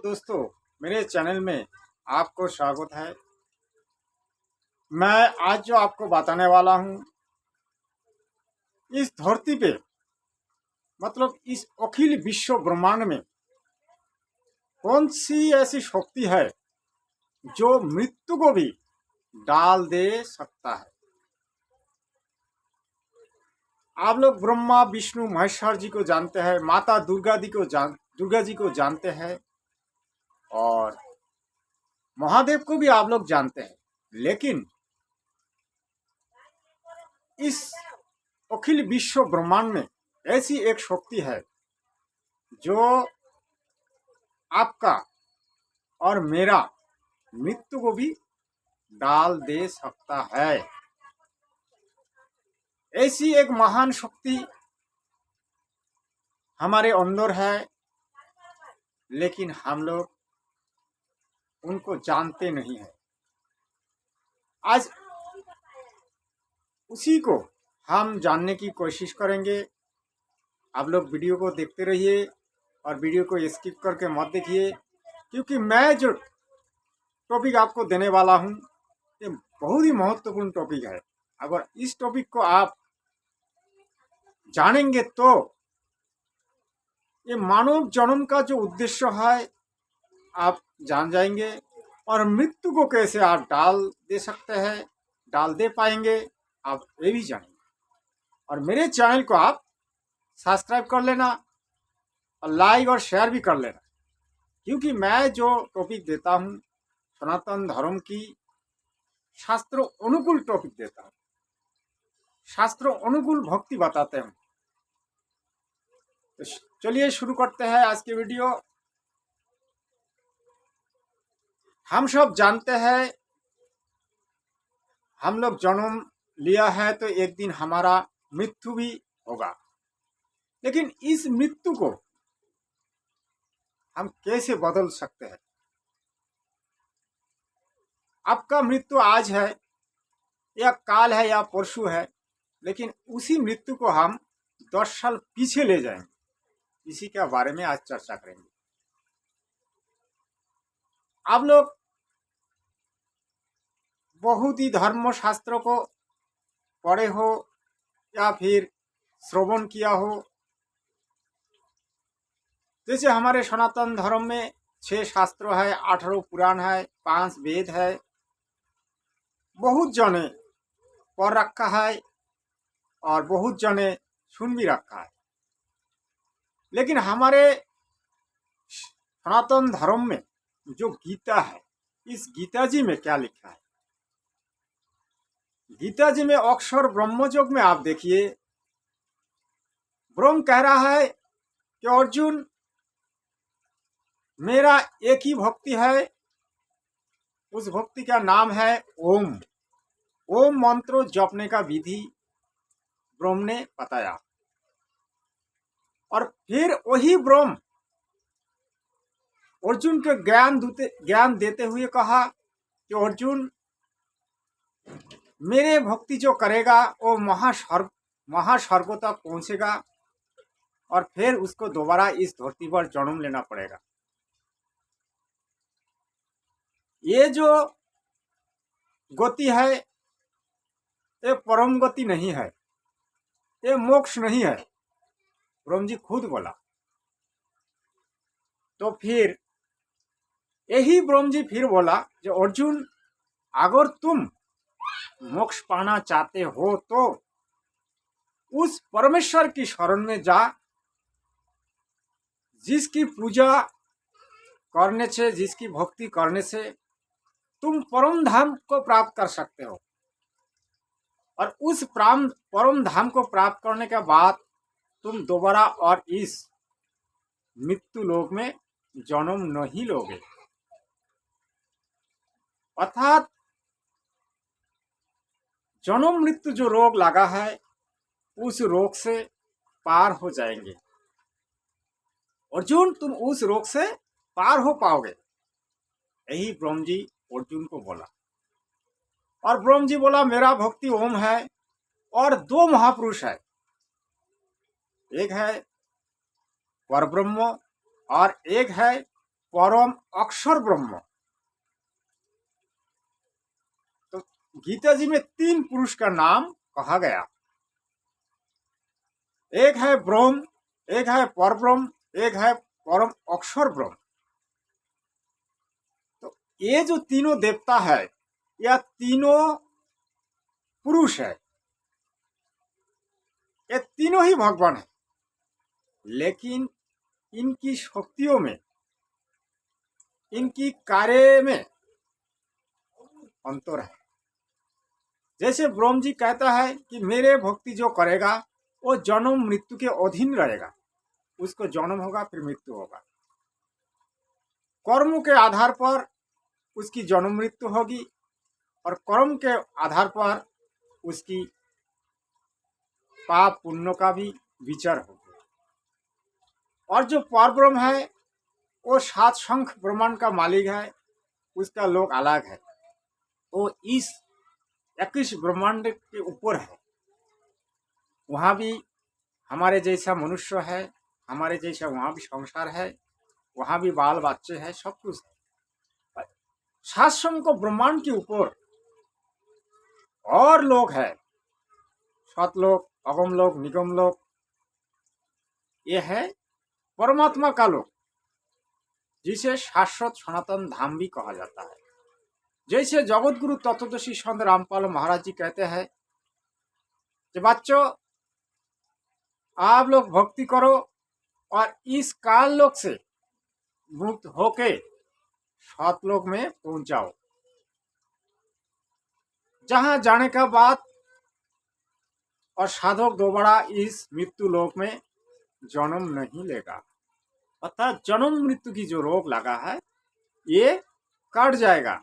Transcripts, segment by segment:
दोस्तों, मेरे चैनल में आपको स्वागत है। मैं आज जो आपको बताने वाला हूँ, इस धरती पे मतलब इस अखिल विश्व ब्रह्मांड में कौन सी ऐसी शक्ति है जो मृत्यु को भी डाल दे सकता है। आप लोग ब्रह्मा विष्णु महेश्वर जी को जानते हैं, माता दुर्गा जी को जानते हैं और महादेव को भी आप लोग जानते हैं, लेकिन इस अखिल विश्व ब्रह्मांड में ऐसी एक शक्ति है जो आपका और मेरा मृत्यु को भी डाल दे सकता है। ऐसी एक महान शक्ति हमारे अंदर है, लेकिन हम लोग उनको जानते नहीं है। आज उसी को हम जानने की कोशिश करेंगे। आप लोग वीडियो को देखते रहिए और वीडियो को स्किप करके मत देखिए, क्योंकि मैं जो टॉपिक आपको देने वाला हूं ये बहुत ही महत्वपूर्ण टॉपिक है। अगर इस टॉपिक को आप जानेंगे तो ये मानव जन्म का जो उद्देश्य है आप जान जाएंगे, और मृत्यु को कैसे आप डाल दे सकते हैं, डाल दे पाएंगे, आप ये भी जानेंगे। और मेरे चैनल को आप सब्सक्राइब कर लेना और लाइक और शेयर भी कर लेना, क्योंकि मैं जो टॉपिक देता हूँ सनातन धर्म की शास्त्रों अनुकूल टॉपिक देता हूँ, शास्त्रों अनुकूल भक्ति बताते हैं। तो चलिए शुरू करते हैं आज की वीडियो। हम सब जानते हैं, हम लोग जन्म लिया है तो एक दिन हमारा मृत्यु भी होगा, लेकिन इस मृत्यु को हम कैसे बदल सकते हैं। आपका मृत्यु आज है या काल है या परसों है, लेकिन उसी मृत्यु को हम 10 साल पीछे ले जाएंगे। इसी के बारे में आज चर्चा करेंगे। आप लोग बहुत ही धर्म शास्त्रों को पढ़े हो या फिर श्रवण किया हो। जैसे हमारे सनातन धर्म में 6 शास्त्र है, 18 पुराण है, 5 वेद है, बहुत जने पढ़ रखा है और बहुत जने सुन भी रखा है। लेकिन हमारे सनातन धर्म में जो गीता है, इस गीता जी में क्या लिखा है? गीता जी में अक्षर ब्रह्मयोग में आप देखिए, ब्रह्म कह रहा है कि अर्जुन, मेरा एक ही भक्ति है, उस भक्ति का नाम है ओम। ओम मंत्र जपने का विधि ब्रह्म ने बताया, और फिर वही ब्रह्म अर्जुन को ज्ञान देते हुए कहा कि अर्जुन, मेरे भक्ति जो करेगा वो महास्वर्ग तक पहुंचेगा, और फिर उसको दोबारा इस धरती पर जन्म लेना पड़ेगा। ये जो गति है ये परम गति नहीं है, ये मोक्ष नहीं है, ब्रह्म जी खुद बोला। तो फिर यही ब्रह्म जी फिर बोला जो अर्जुन, अगर तुम मोक्ष पाना चाहते हो तो उस परमेश्वर की शरण में जा, जिसकी पूजा करने से, जिसकी भक्ति करने से तुम परम धाम को प्राप्त कर सकते हो, और उस परम धाम को प्राप्त करने के बाद तुम दोबारा और इस मृत्यु लोक में जन्म नहीं लोगे। अर्थात जन्म मृत्यु जो रोग लगा है उस रोग से पार हो जाएंगे। अर्जुन, तुम उस रोग से पार हो पाओगे, यही ब्रह्म जी अर्जुन को बोला। और ब्रह्म जी बोला, मेरा भक्ति ओम है, और 2 महापुरुष है, एक है परब्रह्म और एक है परम अक्षर ब्रह्म। तो गीता जी में 3 पुरुष का नाम कहा गया, एक है ब्रह्म, एक है परब्रह्म, एक है परम अक्षर ब्रह्म। तो ये जो तीनों देवता है, यह तीनों पुरुष है, ये तीनों ही भगवान है, लेकिन इनकी शक्तियों में, इनकी कार्य में अंतर है। जैसे ब्रह्म जी कहता है कि मेरे भक्ति जो करेगा वो जन्म मृत्यु के अधीन रहेगा, उसको जन्म होगा फिर मृत्यु होगा, कर्म के आधार पर उसकी जन्म मृत्यु होगी और कर्म के आधार पर उसकी पाप पुण्य का भी विचार होगा। और जो परब्रह्म है वो 7 शंख ब्रह्मांड का मालिक है, उसका लोक अलग है, वो इस 21 ब्रह्मांड के ऊपर है। वहाँ भी हमारे जैसा मनुष्य है, हमारे जैसा वहाँ भी संसार है, वहाँ भी बाल बच्चे है, सब कुछ है। 7 शंख ब्रह्मांड के ऊपर और लोग है, सतलोक, अगम लोक, निगम लोक, ये है परमात्मा का लोक, जिसे शाश्वत सनातन धाम भी कहा जाता है। जैसे जगत गुरु तत्वदर्शी संत रामपाल महाराज जी कहते हैं कि बच्चों आप लोग भक्ति करो और इस काल लोक से मुक्त होके सतलोक में पहुंच जाओ, जहां जाने का बाद और साधक दोबारा इस मृत्यु लोक में जन्म नहीं लेगा। अर्थात जन्म मृत्यु की जो रोग लगा है ये कट जाएगा।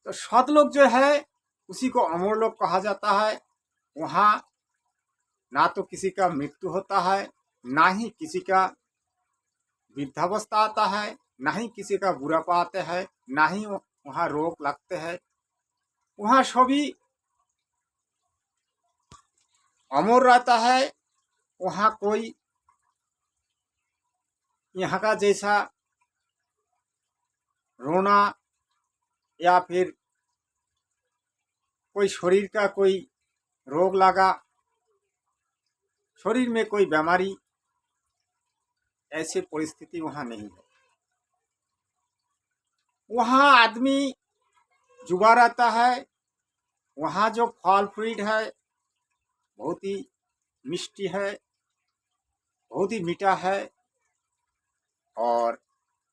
तो सतलोक जो है उसी को अमर लोक कहा जाता है। वहां ना तो किसी का मृत्यु होता है, ना ही किसी का वृद्धावस्था आता है, ना ही किसी का बुढ़ापा आता है, ना ही वहां रोग लगते हैं। वहां सभी अमर रहता है। वहां कोई यहाँ का जैसा रोना या फिर कोई शरीर का कोई रोग लगा, शरीर में कोई बीमारी, ऐसी परिस्थिति वहां नहीं है। वहां आदमी जुगा रहता है। वहां जो फल फ्रूट है बहुत ही मिष्टी है, बहुत ही मीठा है, और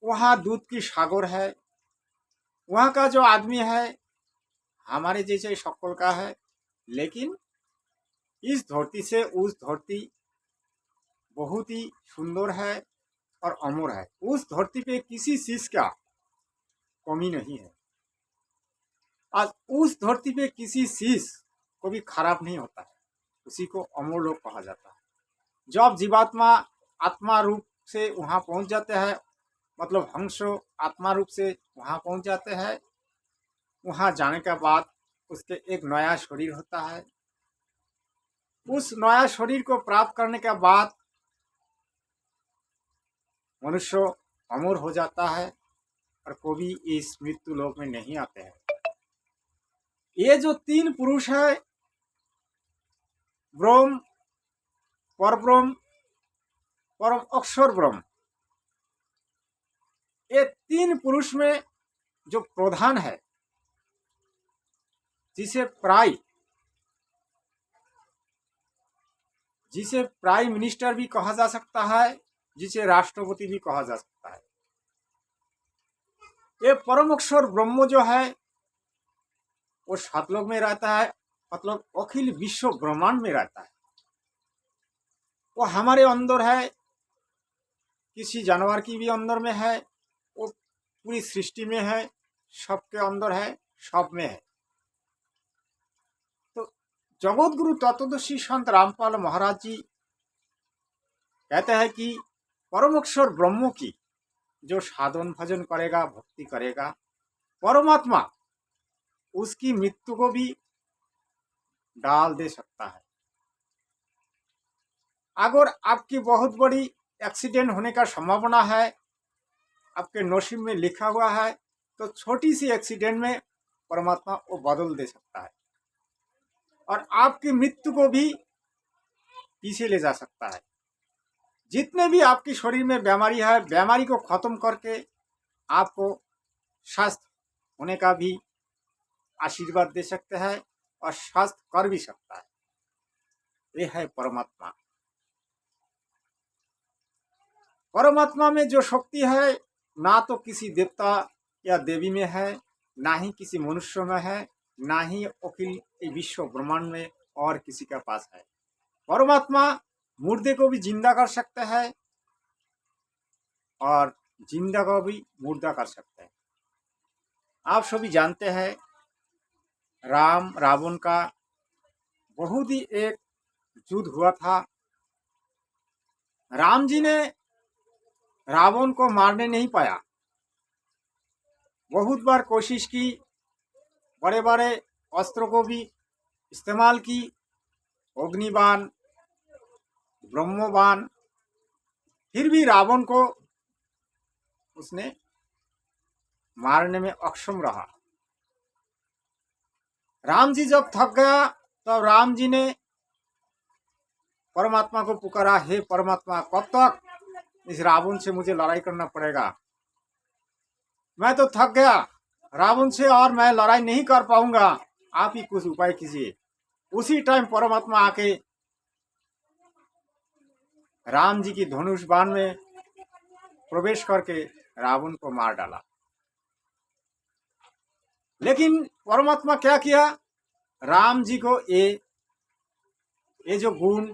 वहां दूध की सागर है। वहां का जो आदमी है हमारे जैसे शक्ल का है, लेकिन इस धरती से उस धरती बहुत ही सुंदर है और अमर है। उस धरती पे किसी चीज का कमी नहीं है। आज उस धरती पे किसी चीज को भी खराब नहीं होता है, उसी को अमर लोक कहा जाता है। जब जीवात्मा आत्मा रूप से वहां पहुंच जाते हैं, मतलब हंस आत्मा रूप से वहां पहुंच जाते हैं, वहां जाने के बाद उसके एक नया शरीर होता है। उस नया शरीर को प्राप्त करने के बाद मनुष्य अमर हो जाता है और कभी इस मृत्यु लोक में नहीं आते हैं। ये जो 3 पुरुष है, ब्रह्म, परब्रह्म, परम अक्षर ब्रह्म, ये 3 पुरुष में जो प्रधान है, जिसे प्राइम मिनिस्टर भी कहा जा सकता है, जिसे राष्ट्रपति भी कहा जा सकता है, ये परम अक्षर ब्रह्म जो है वो सतलोक में रहता है, मतलब अखिल विश्व ब्रह्मांड में रहता है। वो हमारे अंदर है, किसी जानवर की भी अंदर में है, वो पूरी सृष्टि में है, सबके अंदर है, सब में है। तो जगत गुरु तत्वदर्शी संत रामपाल महाराज जी कहते हैं कि परम अक्षर ब्रह्म की जो साधन भजन करेगा, भक्ति करेगा, परमात्मा उसकी मृत्यु को भी डाल दे सकता है। अगर आपकी बहुत बड़ी एक्सीडेंट होने का संभावना है, आपके नसीब में लिखा हुआ है, तो छोटी सी एक्सीडेंट में परमात्मा वो बदल दे सकता है और आपकी मृत्यु को भी पीछे ले जा सकता है। जितने भी आपकी शरीर में बीमारी है, बीमारी को खत्म करके आपको स्वस्थ होने का भी आशीर्वाद दे सकते हैं और स्वस्थ कर भी सकता है। ये है परमात्मा। परमात्मा में जो शक्ति है ना तो किसी देवता या देवी में है, ना ही किसी मनुष्य में है, ना ही अखिल विश्व ब्रह्मांड में और किसी के पास है। परमात्मा मुर्दे को भी जिंदा कर सकता है और जिंदा को भी मुर्दा कर सकता है। आप सभी जानते हैं राम रावण का बहुत ही एक युद्ध हुआ था। राम जी ने रावण को मारने नहीं पाया, बहुत बार कोशिश की, बड़े बड़े अस्त्रों को भी इस्तेमाल की, अग्निबाण, ब्रह्मबाण, फिर भी रावण को उसने मारने में अक्षम रहा। राम जी जब थक गया तब राम जी ने परमात्मा को पुकारा, हे परमात्मा, कब तक इस रावण से मुझे लड़ाई करना पड़ेगा? मैं तो थक गया रावण से और मैं लड़ाई नहीं कर पाऊंगा, आप ही कुछ उपाय कीजिए। उसी टाइम परमात्मा आके राम जी की धनुष बाण में प्रवेश करके रावण को मार डाला। लेकिन परमात्मा क्या किया, राम जी को ये जो गुण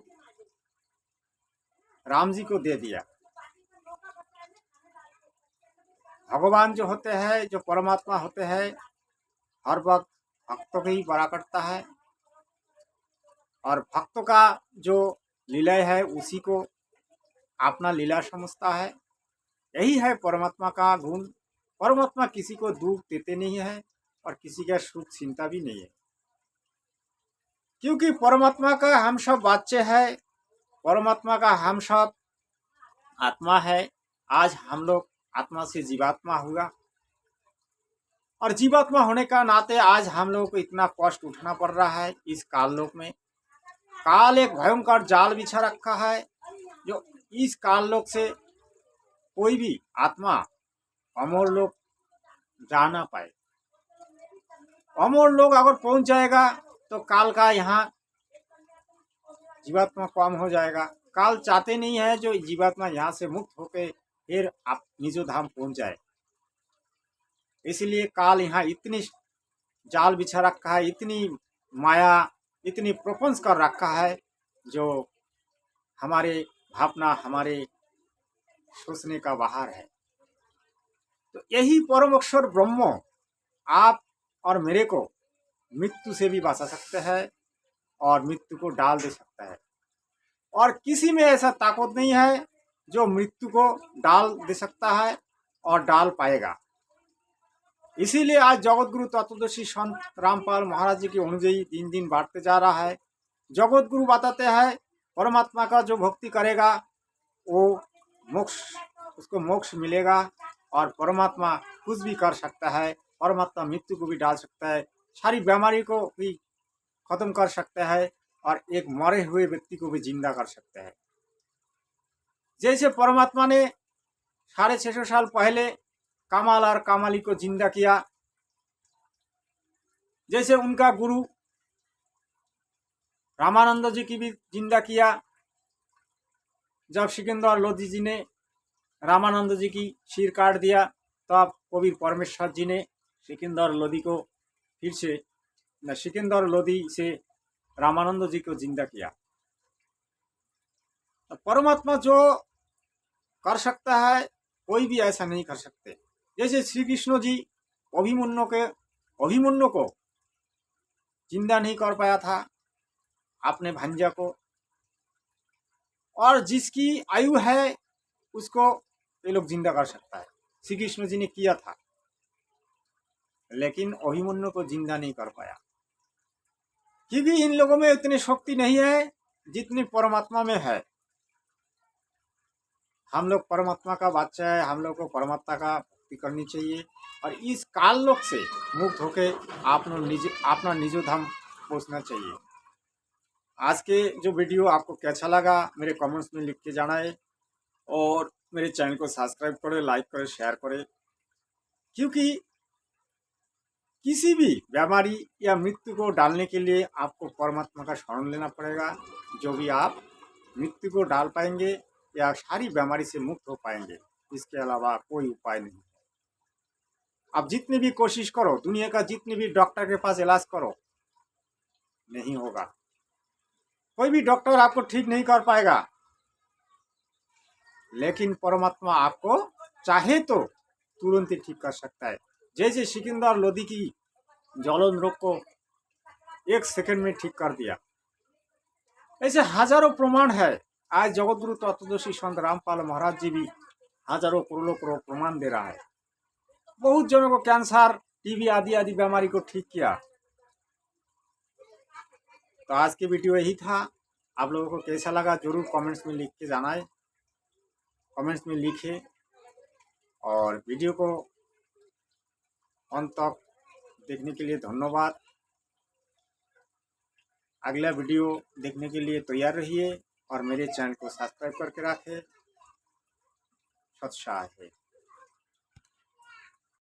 राम जी को दे दिया। भगवान जो होते हैं, जो परमात्मा होते हैं, हर वक्त भक्तों को ही बड़ा करता है और भक्तों का जो लीला है उसी को अपना लीला समझता है। यही है परमात्मा का गुण। परमात्मा किसी को दुख देते नहीं है और किसी का सुख चिंता भी नहीं है, क्योंकि परमात्मा का हम सब बच्चे हैं, परमात्मा का हम सब आत्मा है। आज हम लोग आत्मा से जीवात्मा हुआ और जीवात्मा होने का नाते आज हम लोगों को इतना कष्ट उठाना पड़ रहा है। इस काल लोक में काल एक भयंकर जाल बिछा रखा है, जो इस काल लोक से कोई भी आत्मा अमर लोक जा ना पाए। अमर लोग अगर पहुंच जाएगा तो काल का यहाँ जीवात्मा कम हो जाएगा। काल चाहते नहीं है जो जीवात्मा यहाँ से मुक्त होके फिर आप निजो धाम पहुंच जाए। इसलिए काल यहाँ इतनी जाल बिछा रखा है, इतनी माया, इतनी प्रपंच कर रखा है, जो हमारे भावना, हमारे सोचने का बाहर है। तो यही परम अक्षर ब्रह्म आप और मेरे को मृत्यु से भी बचा सकते हैं और मृत्यु को डाल दे सकता है। और किसी में ऐसा ताकत नहीं है जो मृत्यु को डाल दे सकता है और डाल पाएगा। इसीलिए आज जगत गुरु तत्वदर्शी संत रामपाल महाराज जी के अनुयायी दिन दिन बढ़ते जा रहा है। जगत गुरु बताते हैं परमात्मा का जो भक्ति करेगा वो मोक्ष, उसको मोक्ष मिलेगा और परमात्मा कुछ भी कर सकता है। परमात्मा मृत्यु को भी डाल सकता है, सारी बीमारी को भी खत्म कर सकता है और एक मरे हुए व्यक्ति को भी जिंदा कर सकता है। जैसे परमात्मा ने 650 साल पहले कामाल और कामाली को जिंदा किया, जैसे उनका गुरु रामानंद जी की भी जिंदा किया। जब सिकंदर लोधी जी ने रामानंद जी की सिर काट दिया तब कबीर परमेश्वर जी ने सिकंदर लोधी को फिर से सिकंदर लोधी से रामानंद जी को जिंदा किया। तो परमात्मा जो कर सकता है कोई भी ऐसा नहीं कर सकते। जैसे श्री कृष्ण जी अभिमन्यु को जिंदा नहीं कर पाया था अपने भांजा को, और जिसकी आयु है उसको ये लोग जिंदा कर सकता है। श्री कृष्ण जी ने किया था, लेकिन अभिमन्यु को जिंदा नहीं कर पाया, क्योंकि इन लोगों में इतनी शक्ति नहीं है जितनी परमात्मा में है। हम लोग परमात्मा का बच्चा है, हम लोग को परमात्मा का भक्ति करनी चाहिए और इस काल लोक से मुक्त होके अपना निजो धाम पहुँचना चाहिए। आज के जो वीडियो आपको कैसा लगा मेरे कमेंट्स में लिख के जाना है और मेरे चैनल को सब्सक्राइब करें, लाइक करें, शेयर करें, क्योंकि किसी भी बीमारी या मृत्यु को डालने के लिए आपको परमात्मा का शरण लेना पड़ेगा। जो भी आप मृत्यु को डाल पाएंगे या सारी बीमारी से मुक्त हो पाएंगे, इसके अलावा कोई उपाय नहीं। आप जितनी भी कोशिश करो, दुनिया का जितने भी डॉक्टर के पास इलाज करो, नहीं होगा। कोई भी डॉक्टर आपको ठीक नहीं कर पाएगा, लेकिन परमात्मा आपको चाहे तो तुरंत ही ठीक कर सकता है। जैसे सिकंदर लोधी की जलन रोग को 1 सेकंड में ठीक कर दिया, ऐसे हजारों प्रमाण है। आज जगतगुरु तत्वदर्शी संत रामपाल महाराज जी भी हजारों करोड़ों प्रमाण दे रहा है। बहुत जनों को कैंसर, टीबी आदि आदि बीमारी को ठीक किया। तो आज की वीडियो यही था। आप लोगों को कैसा लगा जरूर कमेंट्स में लिख के जाना है। कमेंट्स में लिखे और वीडियो को अंत तक देखने के लिए धन्यवाद। अगला वीडियो देखने के लिए तैयार रहिए और मेरे चैनल को सब्सक्राइब करके रखें। सत श्री अकाल।